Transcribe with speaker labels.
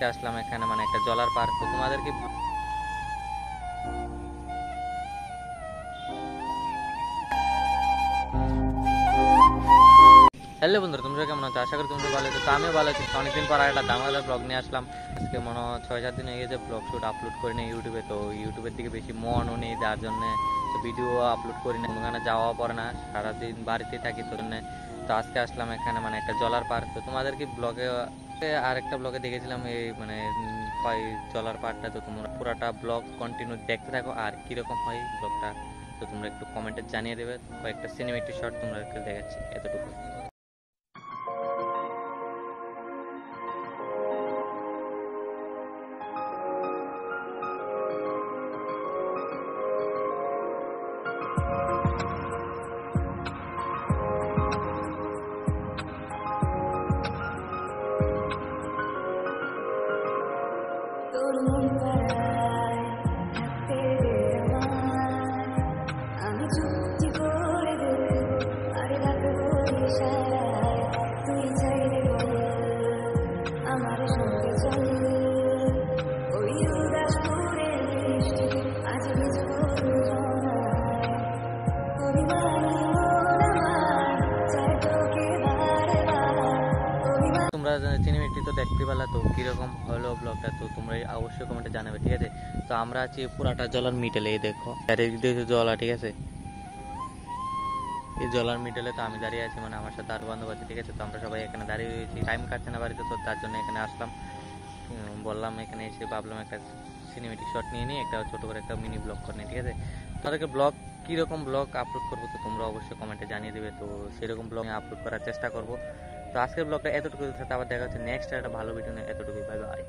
Speaker 1: আজকে আসলাম এখানে মানে একটা জলার পার্ক। তো তোমাদেরকে হ্যালো বন্ধুরা, তোমরা কেমন আছো? আশা করি তোমরা ভালো আছো। তো আমিও ভালো আছি। অনেকদিন পর একটা দামাদার ব্লগ নিয়ে আসলাম। আজকে মনে হয় 6-7 দিন হয়ে গেছে ব্লগ শুট আপলোড করি না ইউটিউবে। তো ইউটিউবের দিকে বেশি মনও নেই, যার জন্য ভিডিও আপলোড করি না, ওখানে যাওয়া পড়ে না, সারাদিন বাড়িতেই থাকি। তো জন্য তো আজকে আসলাম এখানে মানে একটা জলার পার্ক। তো তোমাদেরকে ব্লগে আরেকটা ব্লগে দেখেছিলাম এই মানে হয় জলার পার্কটা। তো তোমরা পুরাটা ব্লগ কন্টিনিউ দেখতে থাকো আর কিরকম হয় ব্লগটা তো তোমরা একটু কমেন্টে জানিয়ে দেবে। কয়েকটা সিনেমেটিক শট তোমরা একটু দেখাচ্ছি, এতটুকু। তোর মন পাড়ায় থাকতে দে আমায়, আমি চুক্তি করে দেখবো আর রাখবো ইশারায়, তুই চাইলে বল আমার সঙ্গে চল, ওই উদাসপুরের বৃষ্টি আজ ভিজবো দুজনায়, অভিমানী মন আমার চায় তোকে বারে বার, তোমরা সিনেমেটি তো দেখতে পেলা। তো কিরকম হলো ব্লগটা তো তোমরা অবশ্যই কমেন্টে জানাবে, ঠিক আছে? তো আমরা আছি পুরাটা জলার মিডলে, এই দেখো চারিদিকে জলা, ঠিক আছে? এই জলার মিডলে তো আমি দাঁড়িয়ে আছি, মানে আমার সাথে আরো বান্ধব আছে, ঠিক আছে? তো আমরা সবাই এখানে দাঁড়িয়ে রয়েছি, টাইম কাটছে না বাড়িতে, তো তার জন্য এখানে আসলাম। বললাম এখানে এসে ভাবলাম একটা সিনেমেটিক শট নিয়ে নিয়ে একটা ছোট করে একটা মিনি ব্লগ করে নিই, ঠিক আছে? তাদেরকে ব্লগ কীরকম ব্লগ আপলোড করবো তো তোমরা অবশ্যই কমেন্টে জানিয়ে দেবে। তো সেরকম ব্লগ আপলোড করার চেষ্টা করবো। তো আজকের ব্লগটা এতটুকু, সাথে আবার দেখা হচ্ছে নেক্সট একটা ভালো ভিডিও নিয়ে। এতটুকুই, বাই বাই।